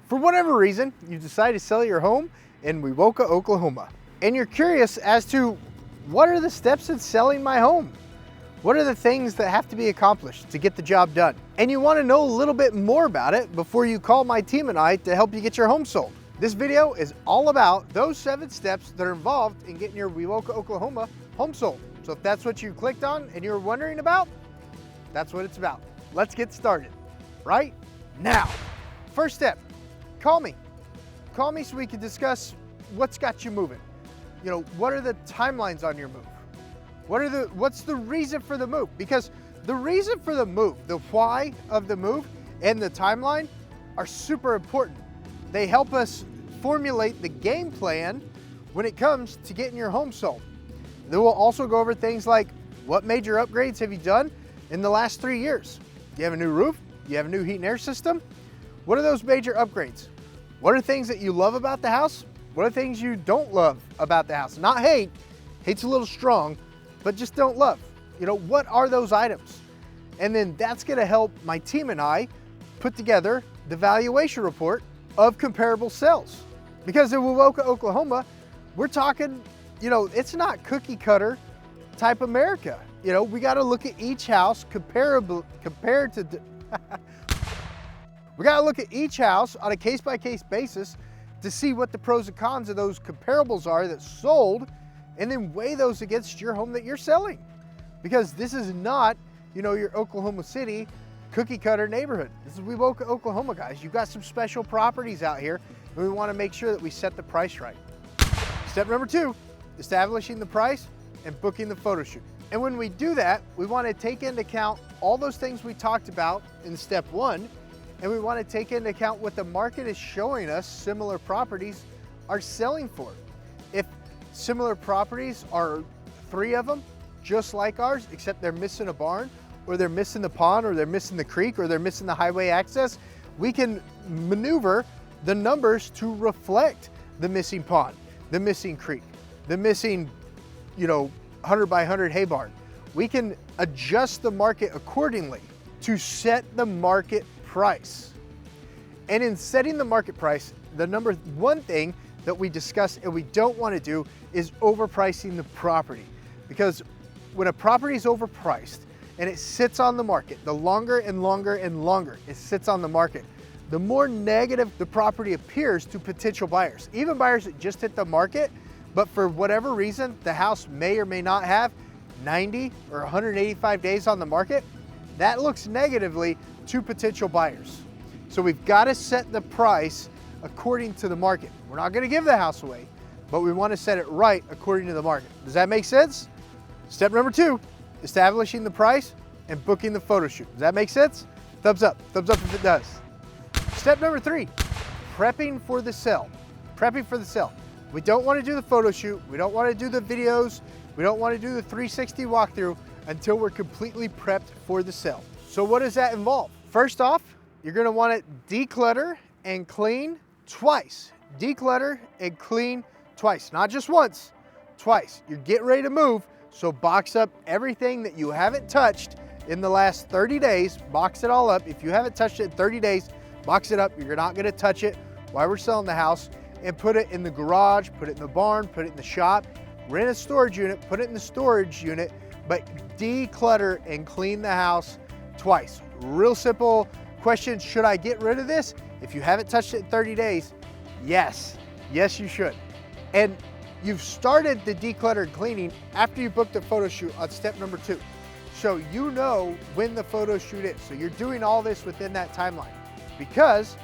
For whatever reason, you decide to sell your home in Wewoka, Oklahoma, and you're curious as to what are the steps in selling my home? What are the things that have to be accomplished to get the job done? And you want to know a little bit more about it before you call my team and I to help you get your home sold. This video is all about those 7 steps that are involved in getting your Wewoka, Oklahoma home sold. So if that's what you clicked on and you're wondering about, that's what it's about. Let's get started right now. First step, call me. Call me so we can discuss what's got you moving. You know, what are the timelines on your move? What's the reason for the move? Because the reason for the move, the why of the move and the timeline are super important. They help us formulate the game plan when it comes to getting your home sold. Then we'll also go over things like what major upgrades have you done in the last 3 years? Do you have a new roof? Do you have a new heat and air system? What are those major upgrades? What are things that you love about the house? What are things you don't love about the house? Not hate, hate's a little strong, but just don't love. You know, what are those items? And then that's gonna help my team and I put together the valuation report of comparable sales. Because in Wewoka, Oklahoma, we're talking, you know, it's not cookie cutter type America. You know, we gotta look at each house compared to, we gotta look at each house on a case-by-case basis to see what the pros and cons of those comparables are that sold, and then weigh those against your home that you're selling. Because this is not, you know, your Oklahoma City cookie cutter neighborhood. This is Wewoka, Oklahoma, guys. You've got some special properties out here, and we wanna make sure that we set the price right. Step number 2, establishing the price and booking the photo shoot. And when we do that, we wanna take into account all those things we talked about in step 1, and we want to take into account what the market is showing us similar properties are selling for. If similar properties are 3 of them, just like ours, except they're missing a barn, or they're missing the pond, or they're missing the creek, or they're missing the highway access, we can maneuver the numbers to reflect the missing pond, the missing creek, the missing, you know, 100 by 100 hay barn. We can adjust the market accordingly to set the market price. And in setting the market price, the number 1 thing that we discuss and we don't want to do is overpricing the property. Because when a property is overpriced and it sits on the market, the longer and longer and longer it sits on the market, the more negative the property appears to potential buyers. Even buyers that just hit the market, but for whatever reason, the house may or may not have 90 or 185 days on the market, that looks negatively to potential buyers. So we've got to set the price according to the market. We're not going to give the house away, but we want to set it right according to the market. Does that make sense? Step number 2, establishing the price and booking the photo shoot. Does that make sense? Thumbs up if it does. Step number 3, prepping for the sale. Prepping for the sale. We don't want to do the photo shoot. We don't want to do the videos. We don't want to do the 360 walkthrough until we're completely prepped for the sale. So what does that involve? First off, you're gonna want to declutter and clean twice. Declutter and clean twice, not just once, twice. You're getting ready to move, so box up everything that you haven't touched in the last 30 days, box it all up. If you haven't touched it in 30 days, box it up. You're not gonna touch it while we're selling the house, and put it in the garage, put it in the barn, put it in the shop, rent a storage unit, put it in the storage unit, but declutter and clean the house twice. Real simple question, should I get rid of this? If you haven't touched it in 30 days, yes. Yes, you should. And you've started the declutter and cleaning after you booked the photo shoot on step number 2. So you know when the photo shoot is. So you're doing all this within that timeline. Because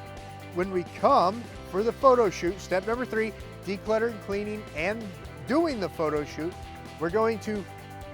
when we come for the photo shoot, step number 3, declutter and cleaning and doing the photo shoot, we're going to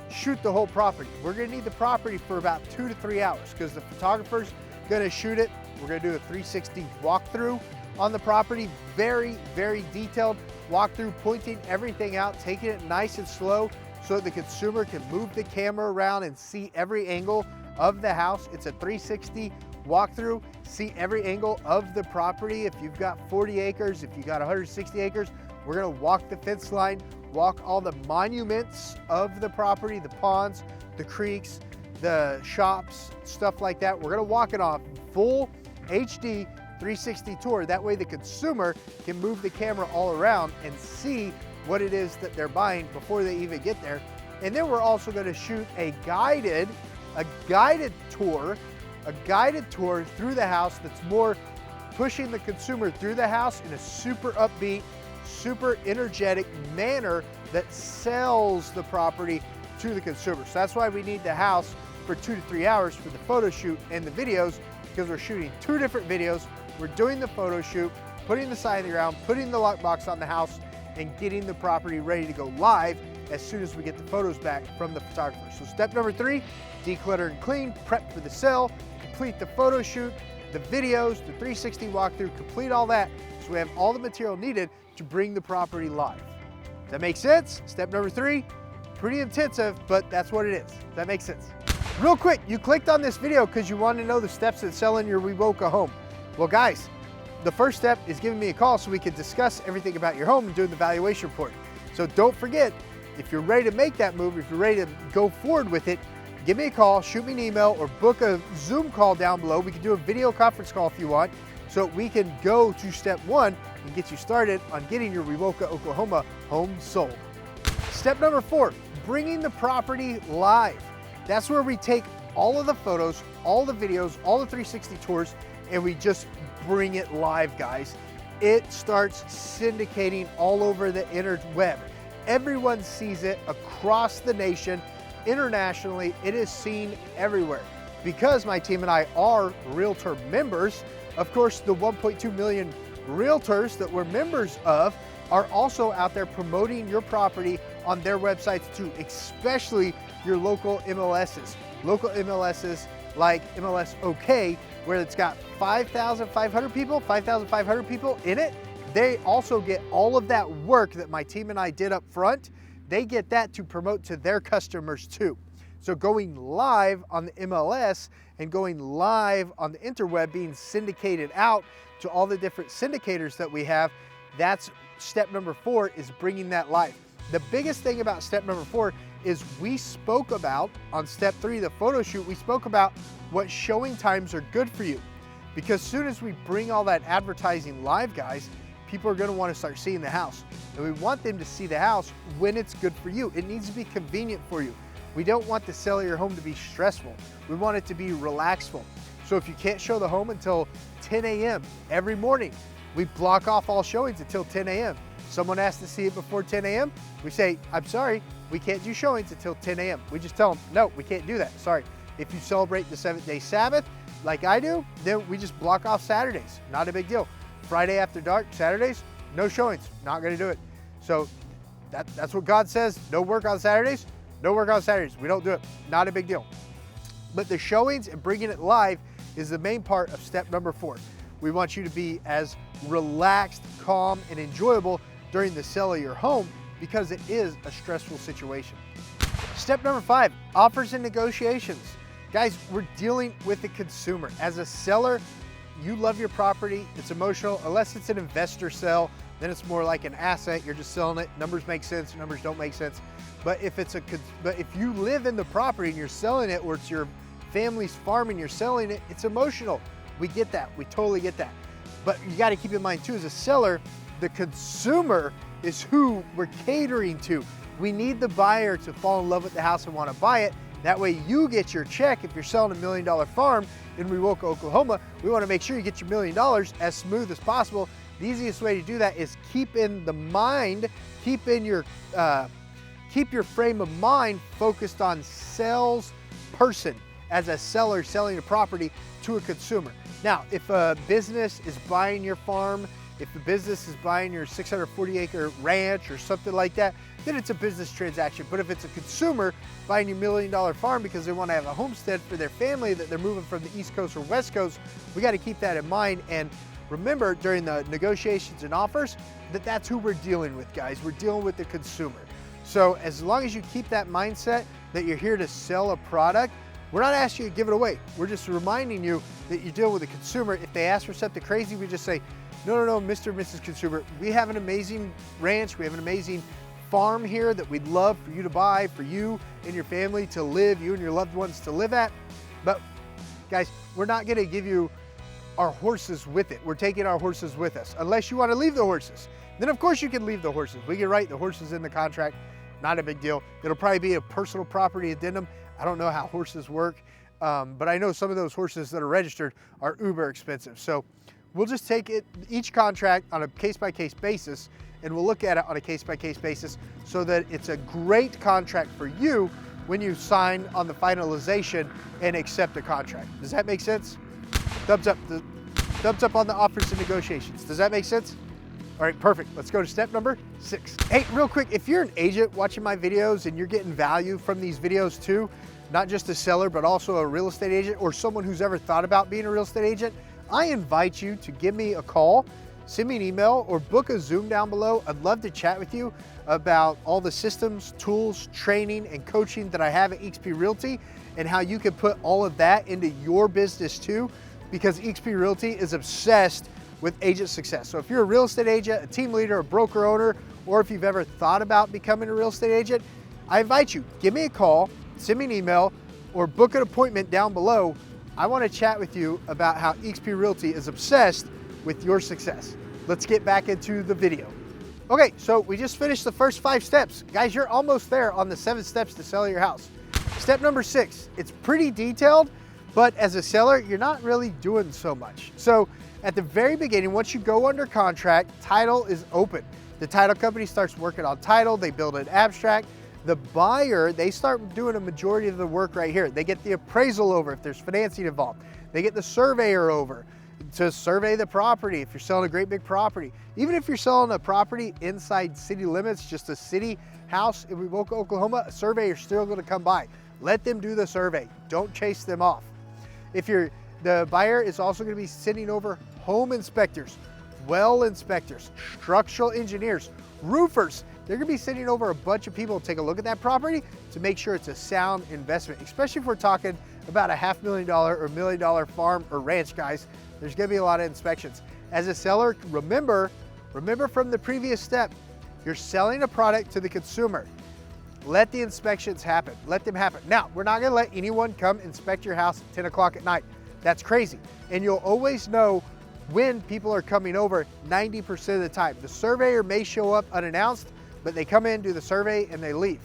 shoot the whole property. We're gonna need the property for about 2 to 3 hours because the photographer's gonna shoot it. We're gonna do a 360 walkthrough on the property, very, very detailed walkthrough, pointing everything out, taking it nice and slow so that the consumer can move the camera around and see every angle of the house. It's a 360 walkthrough, see every angle of the property. If you've got 40 acres, if you got 160 acres, we're gonna walk the fence line, walk all the monuments of the property, the ponds, the creeks, the shops, stuff like that. We're gonna walk it off full HD 360 tour. That way the consumer can move the camera all around and see what it is that they're buying before they even get there. And then we're also going to shoot a guided tour through the house that's more pushing the consumer through the house in a super upbeat, super energetic manner that sells the property to the consumer. So that's why we need the house for 2 to 3 hours for the photo shoot and the videos, because we're shooting 2 different videos. We're doing the photo shoot, putting the sign in the ground, putting the lockbox on the house, and getting the property ready to go live as soon as we get the photos back from the photographer. So step number 3, declutter and clean, prep for the sale, complete the photo shoot, the videos, the 360 walkthrough, complete all that so we have all the material needed to bring the property live. Does that make sense? Step number 3, pretty intensive, but that's what it is. Does that make sense? Real quick, you clicked on this video because you want to know the steps that selling your Wewoka home. Well guys, the first step is giving me a call so we can discuss everything about your home and doing the valuation report. So don't forget, if you're ready to make that move, if you're ready to go forward with it, give me a call, shoot me an email, or book a Zoom call down below. We can do a video conference call if you want, so we can go to step 1 and get you started on getting your Wewoka, Oklahoma home sold. Step number 4, bringing the property live. That's where we take all of the photos, all the videos, all the 360 tours, and we just bring it live, guys. It starts syndicating all over the interweb. Everyone sees it across the nation, internationally. It is seen everywhere. Because my team and I are Realtor members, of course, the 1.2 million realtors that we're members of are also out there promoting your property on their websites too, especially your local MLSs. Local MLSs like MLS OK, where it's got 5,500 people in it. They also get all of that work that my team and I did up front. They get that to promote to their customers too. So going live on the MLS and going live on the interweb, being syndicated out to all the different syndicators that we have, that's step number 4, is bringing that live. The biggest thing about step number 4 is we spoke about, on step 3, the photo shoot, we spoke about what showing times are good for you. Because as soon as we bring all that advertising live, guys, people are gonna wanna start seeing the house. And we want them to see the house when it's good for you. It needs to be convenient for you. We don't want the sale of your home to be stressful. We want it to be relaxful. So if you can't show the home until 10 a.m. every morning, we block off all showings until 10 a.m. Someone asks to see it before 10 a.m. We say, I'm sorry, we can't do showings until 10 a.m. We just tell them, no, we can't do that, sorry. If you celebrate the 7th-day Sabbath, like I do, then we just block off Saturdays, not a big deal. Friday after dark, Saturdays, no showings, not gonna do it. So that's what God says, no work on Saturdays, no work on Saturdays. We don't do it, not a big deal. But the showings and bringing it live is the main part of step number 4. We want you to be as relaxed, calm, and enjoyable during the sale of your home, because it is a stressful situation. Step number 5, offers and negotiations. Guys, we're dealing with the consumer. As a seller, you love your property, it's emotional. Unless it's an investor sale, then it's more like an asset. You're just selling it. Numbers make sense, numbers don't make sense. But if you live in the property and you're selling it, or it's your family's farm and you're selling it, it's emotional. We get that, we totally get that. But you gotta keep in mind too, as a seller, the consumer is who we're catering to. We need the buyer to fall in love with the house and wanna buy it. That way you get your check. If you're selling $1 million farm in Wewoka, Oklahoma, we wanna make sure you get your $1 million as smooth as possible. The easiest way to do that is keep your frame of mind focused on salesperson, as a seller selling a property to a consumer. Now, if a business is buying your farm, if the business is buying your 640-acre ranch or something like that, then it's a business transaction. But if it's a consumer buying your $1 million farm because they want to have a homestead for their family that they're moving from the East Coast or West Coast, we got to keep that in mind. And remember, during the negotiations and offers, that's who we're dealing with, guys. We're dealing with the consumer. So as long as you keep that mindset that you're here to sell a product, we're not asking you to give it away. We're just reminding you that you deal with a consumer. If they ask for something crazy, we just say, no, Mr. and Mrs. Consumer, we have an amazing ranch, we have an amazing farm here that we'd love for you to buy, for you and your family to live, you and your loved ones to live at. But guys, we're not gonna give you our horses with it. We're taking our horses with us. Unless you want to leave the horses. Then of course you can leave the horses. We can write the horses in the contract. Not a big deal. It'll probably be a personal property addendum. I don't know how horses work, but I know some of those horses that are registered are uber expensive. So we'll just take each contract on a case-by-case basis, and we'll look at it on a case-by-case basis so that it's a great contract for you when you sign on the finalization and accept the contract. Does that make sense? Thumbs up. Thumbs up on the offers and negotiations. Does that make sense? All right, perfect. Let's go to step number 6. Hey, real quick, if you're an agent watching my videos and you're getting value from these videos too, not just a seller, but also a real estate agent or someone who's ever thought about being a real estate agent, I invite you to give me a call, send me an email, or book a Zoom down below. I'd love to chat with you about all the systems, tools, training, and coaching that I have at eXp Realty and how you can put all of that into your business too, because eXp Realty is obsessed with agent success. So if you're a real estate agent, a team leader, a broker owner, or if you've ever thought about becoming a real estate agent, I invite you, give me a call, send me an email, or book an appointment down below. I want to chat with you about how eXp Realty is obsessed with your success. Let's get back into the video. Okay, so we just finished the first 5 steps. Guys, you're almost there on the 7 steps to sell your house. Step number 6, it's pretty detailed, but as a seller, you're not really doing so much. So at the very beginning, once you go under contract, title is open. The title company starts working on title, they build an abstract. The buyer, they start doing a majority of the work right here. They get the appraisal over if there's financing involved. They get the surveyor over to survey the property if you're selling a great big property. Even if you're selling a property inside city limits, just a city house in Wewoka, Oklahoma, a surveyor's still gonna come by. Let them do the survey. Don't chase them off. The buyer is also gonna be sending over home inspectors, well inspectors, structural engineers, roofers. They're gonna be sending over a bunch of people to take a look at that property to make sure it's a sound investment, especially if we're talking about a $500,000 or $1 million farm or ranch, guys. There's gonna be a lot of inspections. As a seller, remember from the previous step, you're selling a product to the consumer. Let the inspections happen, let them happen. Now, we're not gonna let anyone come inspect your house at 10 o'clock at night. That's crazy. And you'll always know when people are coming over 90% of the time. The surveyor may show up unannounced, but they come in, do the survey, and they leave.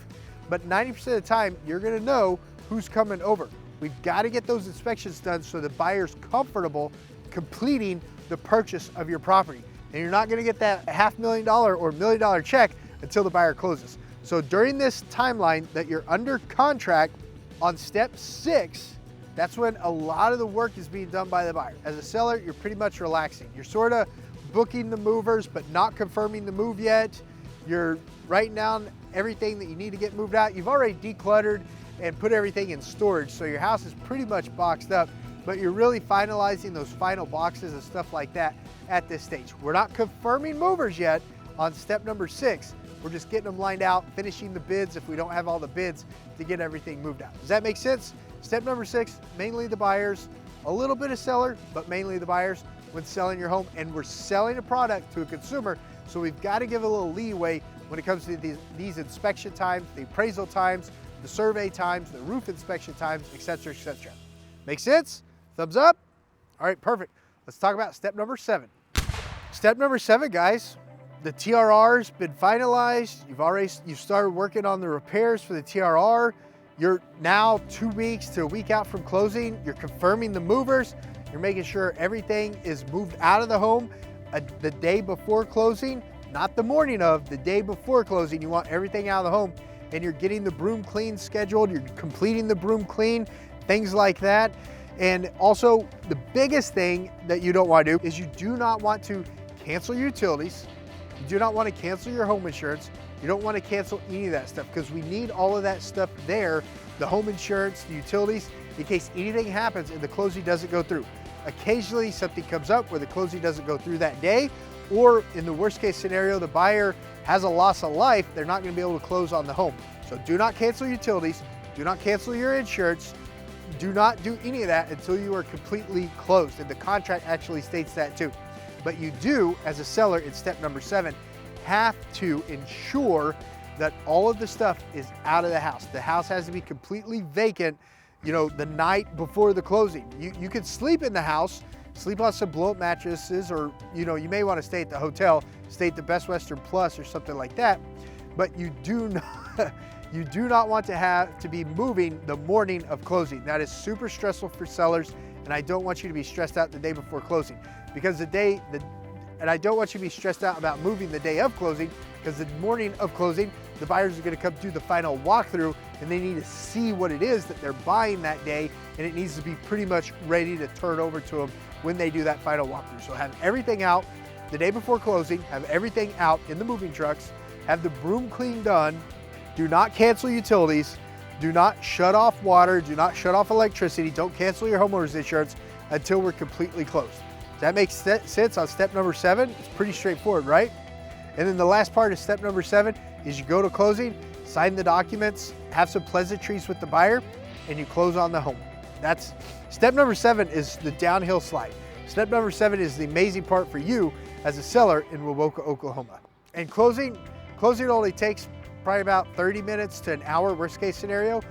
But 90% of the time, you're gonna know who's coming over. We've gotta get those inspections done so the buyer's comfortable completing the purchase of your property. And you're not gonna get that $500,000 or $1 million check until the buyer closes. So during this timeline that you're under contract, on step 6, that's when a lot of the work is being done by the buyer. As a seller, you're pretty much relaxing. You're sort of booking the movers, but not confirming the move yet. You're writing down everything that you need to get moved out. You've already decluttered and put everything in storage, so your house is pretty much boxed up, but you're really finalizing those final boxes and stuff like that at this stage. We're not confirming movers yet on step number 6. We're just getting them lined out, finishing the bids if we don't have all the bids to get everything moved out. Does that make sense? Step number 6, mainly the buyers, a little bit of seller, but mainly the buyers when selling your home. And we're selling a product to a consumer, so we've got to give a little leeway when it comes to these inspection times, the appraisal times, the survey times, the roof inspection times, etc., etc. Make sense? Thumbs up? All right, perfect. Let's talk about step number 7. Step number 7, guys, the TRR's been finalized. You've started working on the repairs for the TRR. You're now 2 weeks to a week out from closing. You're confirming the movers. You're making sure everything is moved out of the home the day before closing, not the morning of, the day before closing. You want everything out of the home, and you're getting the broom clean scheduled. You're completing the broom clean, things like that. And also, the biggest thing that you don't want to do is you do not want to cancel your utilities. You do not want to cancel your home insurance. You don't want to cancel any of that stuff, because we need all of that stuff there, the home insurance, the utilities, in case anything happens and the closing doesn't go through. Occasionally something comes up where the closing doesn't go through that day, or in the worst case scenario, the buyer has a loss of life, they're not going to be able to close on the home. So do not cancel utilities, do not cancel your insurance, do not do any of that until you are completely closed, and the contract actually states that too. But you do, as a seller in step number 7, have to ensure that all of the stuff is out of the house. The house has to be completely vacant, the night before the closing. You could sleep in the house, sleep on some blow-up mattresses, or you may want to stay at the hotel, stay at the Best Western Plus or something like that. But you do not, you do not want to be moving the morning of closing. That is super stressful for sellers, and I don't want you to be stressed out the day before closing, because and I don't want you to be stressed out about moving the day of closing, because the morning of closing, the buyers are going to come do the final walkthrough, and they need to see what it is that they're buying that day, and it needs to be pretty much ready to turn over to them when they do that final walkthrough. So have everything out the day before closing, have everything out in the moving trucks, have the broom clean done, do not cancel utilities, do not shut off water, do not shut off electricity, don't cancel your homeowner's insurance until we're completely closed. Does that make sense on step number 7? It's pretty straightforward, right? And then the last part of step number 7 is you go to closing, sign the documents, have some pleasantries with the buyer, and you close on the home. That's step number 7 is the downhill slide. Step number 7 is the amazing part for you as a seller in Wewoka, Oklahoma. And closing only takes probably about 30 minutes to an hour, worst case scenario.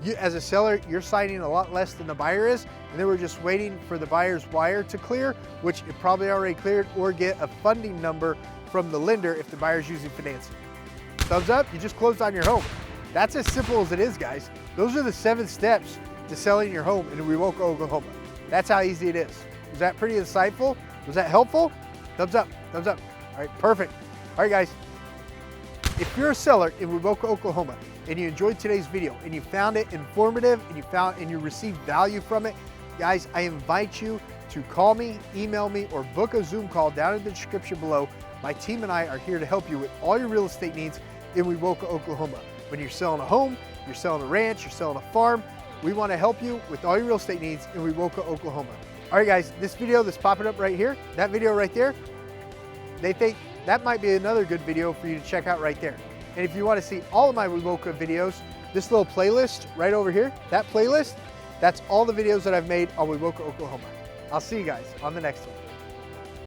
You, as a seller, you're signing a lot less than the buyer is, and then we're just waiting for the buyer's wire to clear, which it probably already cleared, or get a funding number from the lender if the buyer's using financing. Thumbs up, you just closed on your home. That's as simple as it is, guys. Those are the 7 steps to selling your home in Wewoka, Oklahoma. That's how easy it is. Was that pretty insightful? Was that helpful? Thumbs up, thumbs up. All right, perfect. All right, guys. If you're a seller in Wewoka, Oklahoma, and you enjoyed today's video and you found it informative and you received value from it, guys, I invite you to call me, email me, or book a Zoom call down in the description below. My team and I are here to help you with all your real estate needs in Wewoka, Oklahoma. When you're selling a home, you're selling a ranch, you're selling a farm, we want to help you with all your real estate needs in Wewoka, Oklahoma. All right, guys, this video that's popping up right here, that video right there, they think that might be another good video for you to check out right there. And if you want to see all of my Wewoka videos, this little playlist right over here, that playlist, that's all the videos that I've made on Wewoka, Oklahoma. I'll see you guys on the next one.